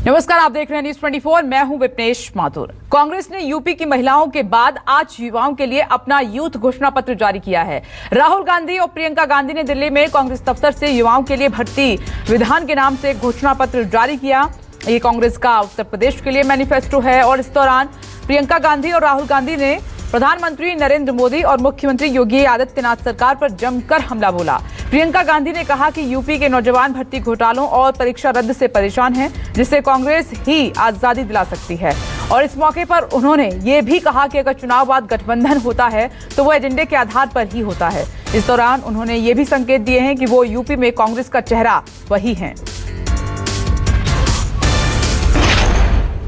नमस्कार, आप देख रहे हैं न्यूज 24। मैं हूं विपनेश माथुर। कांग्रेस ने यूपी की महिलाओं के बाद आज युवाओं के लिए अपना यूथ घोषणा पत्र जारी किया है। राहुल गांधी और प्रियंका गांधी ने दिल्ली में कांग्रेस दफ्तर से युवाओं के लिए भर्ती विधान के नाम से घोषणा पत्र जारी किया। ये कांग्रेस का उत्तर प्रदेश के लिए मैनिफेस्टो है और इस दौरान प्रियंका गांधी और राहुल गांधी ने प्रधानमंत्री नरेंद्र मोदी और मुख्यमंत्री योगी आदित्यनाथ सरकार पर जमकर हमला बोला। प्रियंका गांधी ने कहा कि यूपी के नौजवान भर्ती घोटालों और परीक्षा रद्द से परेशान हैं, जिससे कांग्रेस ही आजादी दिला सकती है। और इस मौके पर उन्होंने ये भी कहा कि अगर चुनाव बाद गठबंधन होता है तो वो एजेंडे के आधार पर ही होता है। इस दौरान उन्होंने ये भी संकेत दिए हैं कि वो यूपी में कांग्रेस का चेहरा वही है।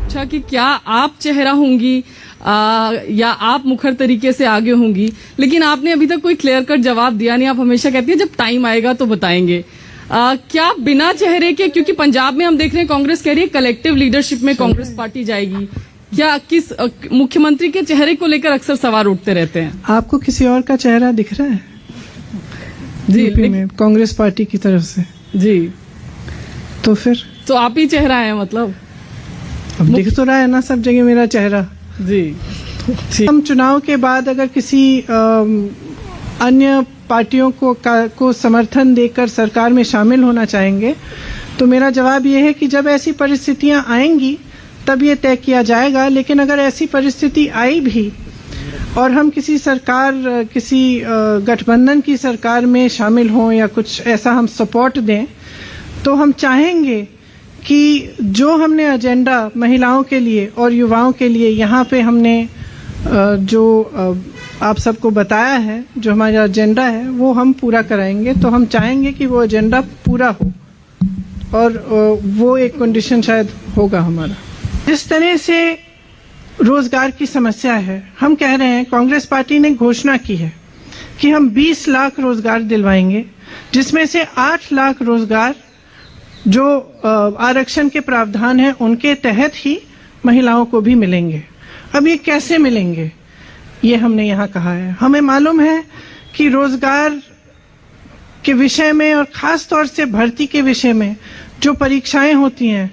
अच्छा कि क्या आप चेहरा होंगी या आप मुखर तरीके से आगे होंगी, लेकिन आपने अभी तक कोई क्लियर कट जवाब दिया नहीं। आप हमेशा कहती हैं जब टाइम आएगा तो बताएंगे। क्या बिना चेहरे के, क्योंकि पंजाब में हम देख रहे हैं कांग्रेस कह रही है कलेक्टिव लीडरशिप में कांग्रेस पार्टी जाएगी, क्या किस मुख्यमंत्री के चेहरे को लेकर अक्सर सवाल उठते रहते हैं? आपको किसी और का चेहरा दिख रहा है जी में कांग्रेस पार्टी की तरफ से? जी, तो फिर तो आप ही चेहरा है, मतलब अब दिख तो रहा है ना सब जगह मेरा चेहरा जी। हम चुनाव के बाद अगर किसी अन्य पार्टियों को समर्थन देकर सरकार में शामिल होना चाहेंगे तो मेरा जवाब ये है कि जब ऐसी परिस्थितियां आएंगी तब ये तय किया जाएगा। लेकिन अगर ऐसी परिस्थिति आई भी और हम किसी गठबंधन की सरकार में शामिल हों या कुछ ऐसा हम सपोर्ट दें, तो हम चाहेंगे कि जो हमने एजेंडा महिलाओं के लिए और युवाओं के लिए यहाँ पे हमने जो आप सबको बताया है, जो हमारा एजेंडा है, वो हम पूरा कराएंगे। तो हम चाहेंगे कि वो एजेंडा पूरा हो और वो एक कंडीशन शायद होगा हमारा। जिस तरह से रोजगार की समस्या है, हम कह रहे हैं, कांग्रेस पार्टी ने घोषणा की है कि हम 20 लाख रोजगार दिलवाएंगे, जिसमें से 8 लाख रोजगार जो आरक्षण के प्रावधान है उनके तहत ही महिलाओं को भी मिलेंगे। अब ये कैसे मिलेंगे, ये हमने यहाँ कहा है। हमें मालूम है कि रोजगार के विषय में और खास तौर से भर्ती के विषय में जो परीक्षाएं होती हैं,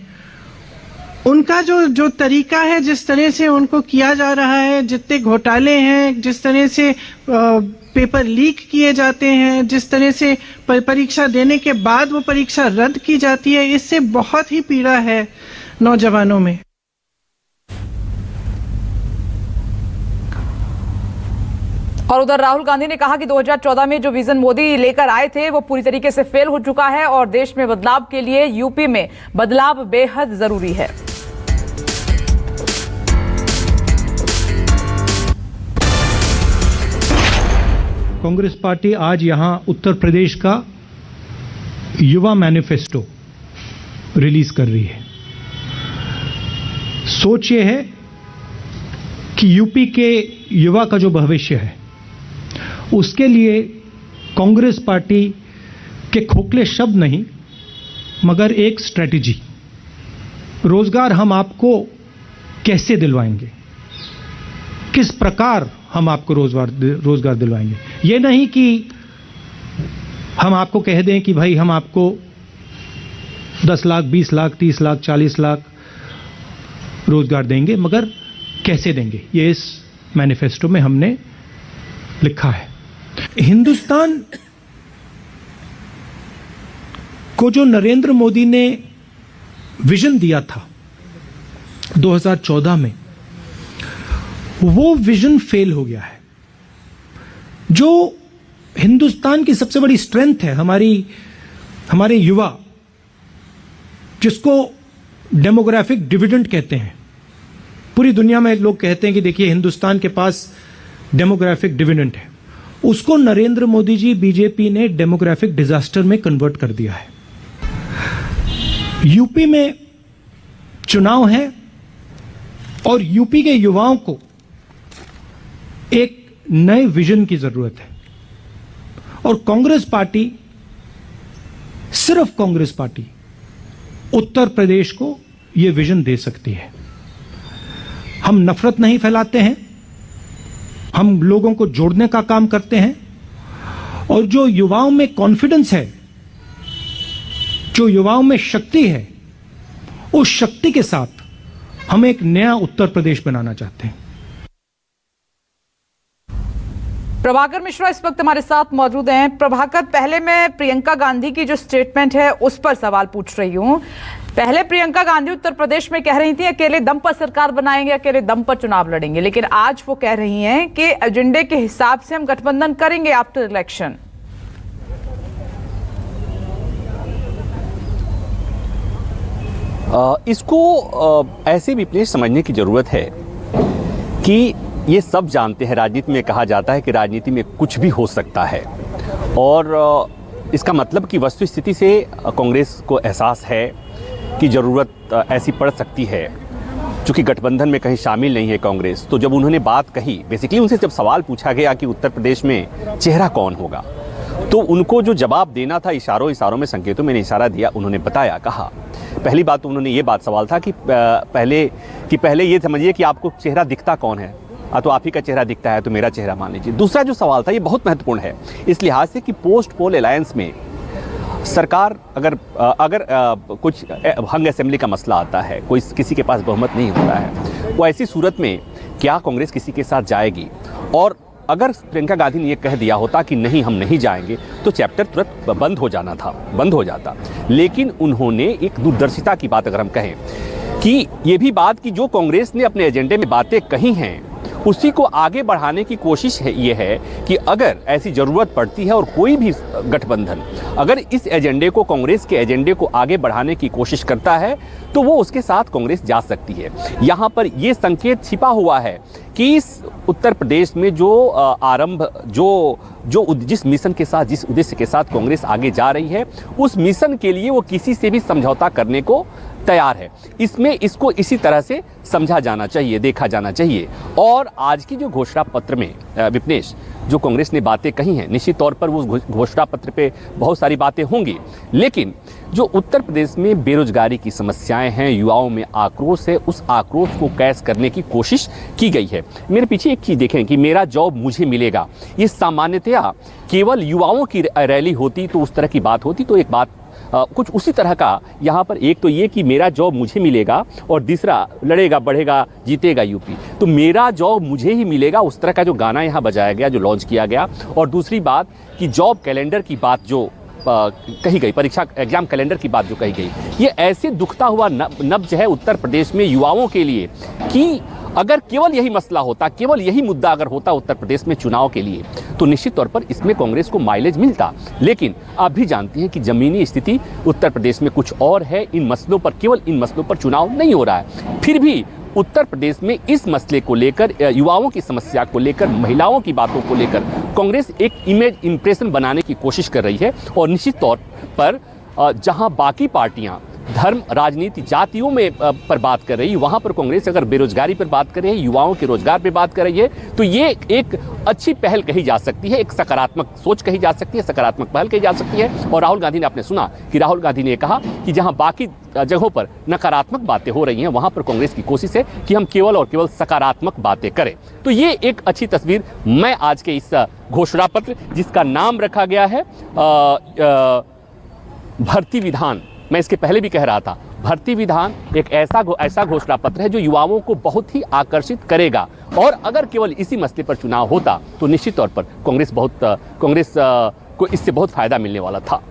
उनका जो तरीका है, जिस तरह से उनको किया जा रहा है, जितने घोटाले हैं, जिस तरह से पेपर लीक किए जाते हैं, जिस तरह से परीक्षा देने के बाद वो परीक्षा रद्द की जाती है, इससे बहुत ही पीड़ा है नौजवानों में। और उधर राहुल गांधी ने कहा कि 2014 में जो विजन मोदी लेकर आए थे वो पूरी तरीके से फेल हो चुका है और देश में बदलाव के लिए यूपी में बदलाव बेहद जरूरी है। कांग्रेस पार्टी आज यहां उत्तर प्रदेश का युवा मैनिफेस्टो रिलीज कर रही है। सोच ये है कि यूपी के युवा का जो भविष्य है उसके लिए कांग्रेस पार्टी के खोखले शब्द नहीं मगर एक स्ट्रेटेजी, रोजगार हम आपको कैसे दिलवाएंगे, किस प्रकार हम आपको रोजगार दिलवाएंगे। ये नहीं कि हम आपको कह दें कि भाई हम आपको 10 लाख, 20 लाख, 30 लाख, 40 लाख रोजगार देंगे, मगर कैसे देंगे, ये इस मैनिफेस्टो में हमने लिखा है। हिंदुस्तान को जो नरेंद्र मोदी ने विजन दिया था 2014 में, वो विजन फेल हो गया है। जो हिंदुस्तान की सबसे बड़ी स्ट्रेंथ है हमारे युवा, जिसको डेमोग्राफिक डिविडेंड कहते हैं, पूरी दुनिया में लोग कहते हैं कि देखिए हिंदुस्तान के पास डेमोग्राफिक डिविडेंड है, उसको नरेंद्र मोदी जी बीजेपी ने डेमोग्राफिक डिजास्टर में कन्वर्ट कर दिया है। यूपी में चुनाव है और यूपी के युवाओं को एक नए विजन की जरूरत है और कांग्रेस पार्टी, सिर्फ कांग्रेस पार्टी उत्तर प्रदेश को यह विजन दे सकती है। हम नफरत नहीं फैलाते हैं, हम लोगों को जोड़ने का काम करते हैं और जो युवाओं में कॉन्फिडेंस है, जो युवाओं में शक्ति है, उस शक्ति के साथ हम एक नया उत्तर प्रदेश बनाना चाहते हैं। प्रभाकर मिश्रा इस वक्त हमारे साथ मौजूद हैं। प्रभाकर, पहले मैं प्रियंका गांधी की जो स्टेटमेंट है उस पर सवाल पूछ रही हूं। पहले प्रियंका गांधी उत्तर प्रदेश में कह रही थी अकेले दम पर सरकार बनाएंगे, अकेले दम पर चुनाव लड़ेंगे, लेकिन आज वो कह रही हैं कि एजेंडे के हिसाब से हम गठबंधन करेंगे आफ्टर इलेक्शन। इसको ऐसे विपरीत समझने की जरूरत है कि ये सब जानते हैं, राजनीति में कहा जाता है कि राजनीति में कुछ भी हो सकता है, और इसका मतलब कि वस्तुस्थिति से कांग्रेस को एहसास है कि ज़रूरत ऐसी पड़ सकती है, चूँकि गठबंधन में कहीं शामिल नहीं है कांग्रेस। तो जब उन्होंने बात कही, बेसिकली उनसे जब सवाल पूछा गया कि उत्तर प्रदेश में चेहरा कौन होगा, तो उनको जो जवाब देना था इशारों में, संकेतों में इशारा दिया, उन्होंने बताया, कहा पहली बात तो उन्होंने ये बात सवाल था कि पहले ये समझिए कि आपको चेहरा दिखता कौन है, तो आप ही का चेहरा दिखता है तो मेरा चेहरा मान लीजिए। दूसरा जो सवाल था ये बहुत महत्वपूर्ण है इस लिहाज से कि पोस्ट पोल अलायंस में सरकार अगर कुछ हंग असेंबली का मसला आता है, कोई किसी के पास बहुमत नहीं होता है, वो ऐसी सूरत में क्या कांग्रेस किसी के साथ जाएगी? और अगर प्रियंका गांधी ने ये कह दिया होता कि नहीं हम नहीं जाएंगे तो चैप्टर तुरंत बंद हो जाता। लेकिन उन्होंने एक दूरदर्शिता की बात अगर हम कहें कि ये भी बात कि जो कांग्रेस ने अपने एजेंडे में बातें कही हैं उसी को आगे बढ़ाने की कोशिश ये है कि अगर ऐसी ज़रूरत पड़ती है और कोई भी गठबंधन अगर इस एजेंडे को, कांग्रेस के एजेंडे को आगे बढ़ाने की कोशिश करता है तो वो उसके साथ कांग्रेस जा सकती है। यहाँ पर ये संकेत छिपा हुआ है कि इस उत्तर प्रदेश में जिस मिशन के साथ, जिस उद्देश्य के साथ कांग्रेस आगे जा रही है, उस मिशन के लिए वो किसी से भी समझौता करने को तैयार है। इसको इसी तरह से समझा जाना चाहिए, देखा जाना चाहिए। और आज की जो घोषणा पत्र में विपनेश जो कांग्रेस ने बातें कही हैं, निश्चित तौर पर वो घोषणा पत्र पे बहुत सारी बातें होंगी, लेकिन जो उत्तर प्रदेश में बेरोजगारी की समस्याएं हैं, युवाओं में आक्रोश है, उस आक्रोश को कैश करने की कोशिश की गई है। मेरे पीछे एक चीज़ देखें कि मेरा जॉब मुझे मिलेगा, ये सामान्यतया केवल युवाओं की रैली होती तो उस तरह की बात होती, तो एक बात कुछ उसी तरह का यहाँ पर एक तो ये कि मेरा जॉब मुझे मिलेगा और दूसरा लड़ेगा बढ़ेगा जीतेगा यूपी, तो मेरा जॉब मुझे ही मिलेगा, उस तरह का जो गाना यहाँ बजाया गया, जो लॉन्च किया गया। और दूसरी बात कि जॉब कैलेंडर की बात जो कही गई, परीक्षा एग्जाम कैलेंडर की बात जो कही गई, ये ऐसे दुखता हुआ नब्ज है उत्तर प्रदेश में युवाओं के लिए कि अगर केवल यही मसला होता, केवल यही मुद्दा अगर होता उत्तर प्रदेश में चुनाव के लिए, तो निश्चित तौर पर इसमें कांग्रेस को माइलेज मिलता। लेकिन आप भी जानती हैं कि जमीनी स्थिति उत्तर प्रदेश में कुछ और है, इन मसलों पर, केवल इन मसलों पर चुनाव नहीं हो रहा है। फिर भी उत्तर प्रदेश में इस मसले को लेकर, युवाओं की समस्या को लेकर, महिलाओं की बातों को लेकर कांग्रेस एक इमेज इंप्रेशन बनाने की कोशिश कर रही है। और निश्चित तौर पर जहां बाकी पार्टियां धर्म, राजनीति, जातियों में पर बात कर रही है, वहां पर कांग्रेस अगर बेरोजगारी पर बात कर रही है, युवाओं के रोजगार पर बात कर रही है, तो ये एक अच्छी पहल कही जा सकती है, एक सकारात्मक सोच कही जा सकती है, सकारात्मक पहल कही जा सकती है। और राहुल गांधी ने, आपने सुना कि राहुल गांधी ने कहा कि जहां बाकी जगहों पर नकारात्मक बातें हो रही हैं, वहां पर कांग्रेस की कोशिश है कि हम केवल और केवल सकारात्मक बातें करें। तो ये एक अच्छी तस्वीर मैं आज के इस घोषणा पत्र, जिसका नाम रखा गया है भर्ती विधान, मैं इसके पहले भी कह रहा था, भर्ती विधान एक ऐसा घोषणा पत्र है जो युवाओं को बहुत ही आकर्षित करेगा। और अगर केवल इसी मसले पर चुनाव होता तो निश्चित तौर पर कांग्रेस को इससे बहुत फायदा मिलने वाला था।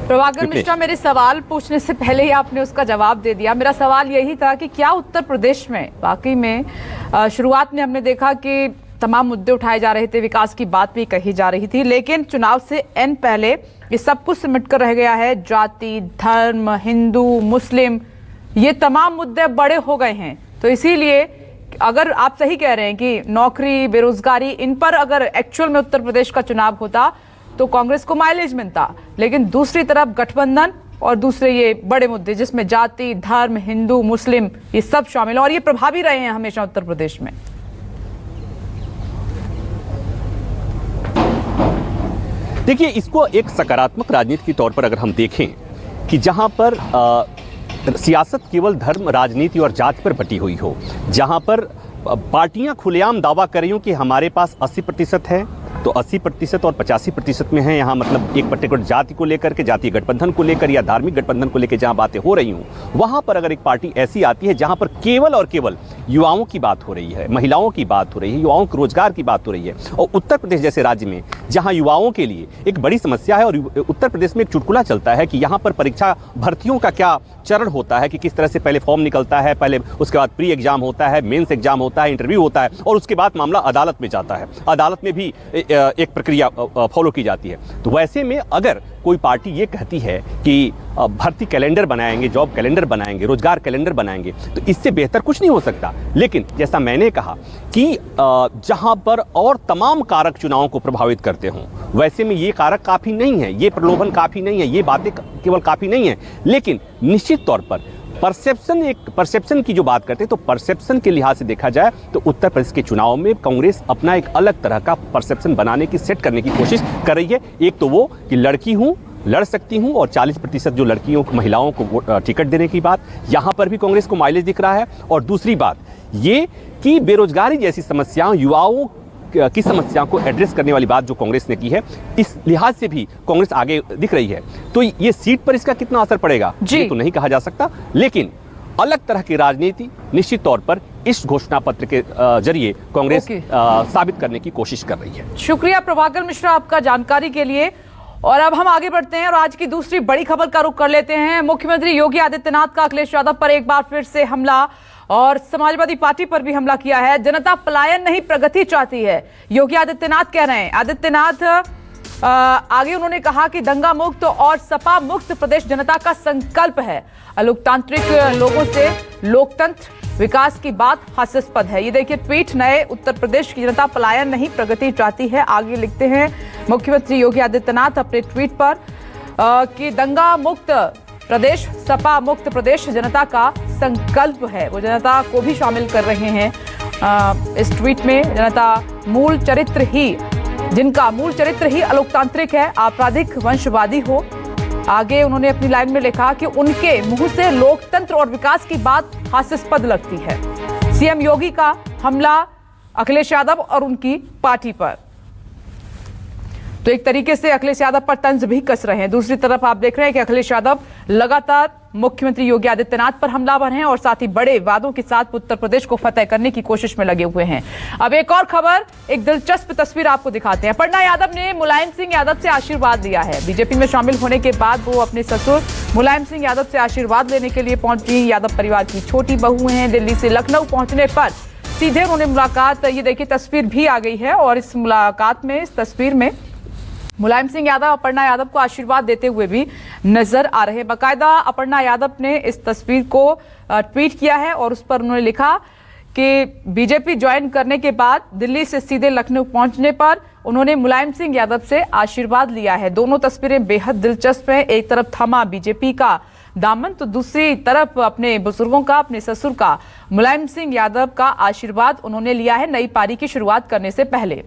प्रभाकर मिश्रा, मेरे सवाल पूछने से पहले ही आपने उसका जवाब दे दिया। मेरा सवाल यही था कि क्या उत्तर प्रदेश में वाकई में शुरुआत में हमने देखा कि तमाम मुद्दे उठाए जा रहे थे, विकास की बात भी कही जा रही थी, लेकिन चुनाव से एन पहले ये सब कुछ सिमट कर रह गया है। जाति, धर्म, हिंदू, मुस्लिम, ये तमाम मुद्दे बड़े हो गए हैं। तो इसीलिए अगर आप सही कह रहे हैं कि नौकरी, बेरोजगारी, इन पर अगर एक्चुअल में उत्तर प्रदेश का चुनाव होता तो कांग्रेस को माइलेज मिलता, लेकिन दूसरी तरफ गठबंधन और दूसरे ये बड़े मुद्दे जिसमें जाति, धर्म, हिंदू, मुस्लिम, ये सब शामिल, और ये प्रभावी रहे हैं हमेशा उत्तर प्रदेश में। देखिए, इसको एक सकारात्मक राजनीति के तौर पर अगर हम देखें कि जहां पर सियासत केवल धर्म, राजनीति और जाति पर बटी हुई हो, जहां पर पार्टियां खुलेआम दावा कर रही हो कि हमारे पास 80% है, तो 80% और 85% में है यहाँ, मतलब एक पर्टिकुलर जाति को लेकर के, जातीय गठबंधन को लेकर या धार्मिक गठबंधन को लेकर जहाँ बातें हो रही हूँ, वहाँ पर अगर एक पार्टी ऐसी आती है जहाँ पर केवल और केवल युवाओं की बात हो रही है, महिलाओं की बात हो रही है, युवाओं के रोजगार की बात हो रही है, और उत्तर प्रदेश जैसे राज्य में जहाँ युवाओं के लिए एक बड़ी समस्या है, और उत्तर प्रदेश में एक चुटकुला चलता है कि यहाँ पर परीक्षा भर्तियों का क्या चरण होता है, कि किस तरह से पहले फॉर्म निकलता है, पहले उसके बाद प्री एग्जाम होता है, मेंस एग्जाम होता है, इंटरव्यू होता है, और उसके बाद मामला अदालत में जाता है, अदालत में भी एक प्रक्रिया फॉलो की जाती है। तो वैसे में अगर कोई पार्टी ये कहती है कि भर्ती कैलेंडर बनाएंगे, जॉब कैलेंडर बनाएंगे, रोजगार कैलेंडर बनाएंगे, तो इससे बेहतर कुछ नहीं हो सकता। लेकिन जैसा मैंने कहा कि जहां पर और तमाम कारक चुनावों को प्रभावित करते हों, वैसे में ये कारक काफ़ी नहीं है, ये प्रलोभन काफ़ी नहीं है, ये बातें केवल काफ़ी नहीं है। लेकिन निश्चित तौर पर परसेप्शन की जो बात करते हैं, तो परसेप्शन के लिहाज से देखा जाए तो उत्तर प्रदेश के चुनाव में कांग्रेस अपना एक अलग तरह का परसेप्शन बनाने की, सेट करने की कोशिश कर रही है। एक तो वो कि लड़की हूँ, लड़ सकती हूँ, और 40% जो लड़कियों को, महिलाओं को टिकट देने की बात, यहाँ पर भी कांग्रेस को माइलेज दिख रहा है। और दूसरी बात ये कि बेरोजगारी जैसी समस्याओं, युवाओं की समस्या को एड्रेस करने वाली बात जो कांग्रेस ने की है, इस लिहाज से भी कांग्रेस आगे दिख रही है। तो ये सीट पर इसका कितना असर पड़ेगा ये तो नहीं कहा जा सकता, लेकिन अलग तरह की राजनीति निश्चित तौर पर इस घोषणा पत्र के जरिए कांग्रेस साबित करने की कोशिश कर रही है। शुक्रिया प्रभाकर मिश्रा आपका जानकारी के लिए। और अब हम आगे बढ़ते हैं और आज की दूसरी बड़ी खबर का रुख कर लेते हैं। मुख्यमंत्री योगी आदित्यनाथ का अखिलेश यादव पर एक बार फिर से हमला, और समाजवादी पार्टी पर भी हमला किया है। जनता पलायन नहीं प्रगति चाहती है, योगी आदित्यनाथ कह रहे हैं। आदित्यनाथ आगे उन्होंने कहा कि दंगा मुक्त और सपा मुक्त प्रदेश जनता का संकल्प है। लोकतांत्रिक लोगों से लोकतंत्र विकास की बात हास्यास्पद है। ये देखिए ट्वीट, नए उत्तर प्रदेश की जनता पलायन नहीं प्रगति चाहती है। आगे लिखते हैं मुख्यमंत्री योगी आदित्यनाथ अपने ट्वीट पर कि दंगा मुक्त प्रदेश, सपा मुक्त प्रदेश जनता का संकल्प है। वो जनता को भी शामिल कर रहे हैं इस ट्वीट में। जनता जिनका मूल चरित्र ही अलोकतांत्रिक है, आपराधिक, वंशवादी हो। आगे उन्होंने अपनी लाइन में लिखा कि उनके मुंह से लोकतंत्र और विकास की बात हास्यास्पद लगती है। सीएम योगी का हमला अखिलेश यादव और उनकी पार्टी पर, तो एक तरीके से अखिलेश यादव पर तंज भी कस रहे हैं। दूसरी तरफ आप देख रहे हैं कि अखिलेश यादव लगातार मुख्यमंत्री योगी आदित्यनाथ पर हमलावर हैं और साथ ही बड़े वादों के साथ उत्तर प्रदेश को फतेह करने की कोशिश में लगे हुए हैं। अब एक और खबर, एक दिलचस्प तस्वीर आपको दिखाते हैं। अपर्णा यादव ने मुलायम सिंह यादव से आशीर्वाद लिया है। बीजेपी में शामिल होने के बाद वो अपने ससुर मुलायम सिंह यादव से आशीर्वाद लेने के लिए पहुंची। यादव परिवार की छोटी बहू हैं। दिल्ली से लखनऊ पहुंचने पर सीधे उन्होंने मुलाकात, ये देखिए तस्वीर भी आ गई है, और इस मुलाकात में, इस तस्वीर में मुलायम सिंह यादव अपर्णा यादव को आशीर्वाद देते हुए भी नजर आ रहे हैं। बाकायदा अपर्णा यादव ने इस तस्वीर को ट्वीट किया है और उस पर उन्होंने लिखा कि बीजेपी ज्वाइन करने के बाद दिल्ली से सीधे लखनऊ पहुंचने पर उन्होंने मुलायम सिंह यादव से आशीर्वाद लिया है। दोनों तस्वीरें बेहद दिलचस्प हैं। एक तरफ थमा बीजेपी का दामन, तो दूसरी तरफ अपने बुजुर्गों का, अपने ससुर का, मुलायम सिंह यादव का आशीर्वाद उन्होंने लिया है नई पारी की शुरुआत करने से पहले।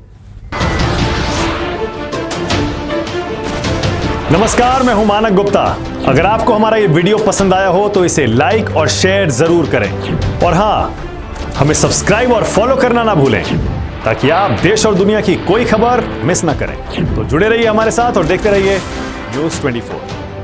नमस्कार, मैं हूं मानक गुप्ता। अगर आपको हमारा ये वीडियो पसंद आया हो तो इसे लाइक और शेयर जरूर करें, और हां, हमें सब्सक्राइब और फॉलो करना ना भूलें ताकि आप देश और दुनिया की कोई खबर मिस ना करें। तो जुड़े रहिए हमारे साथ और देखते रहिए न्यूज़ 24।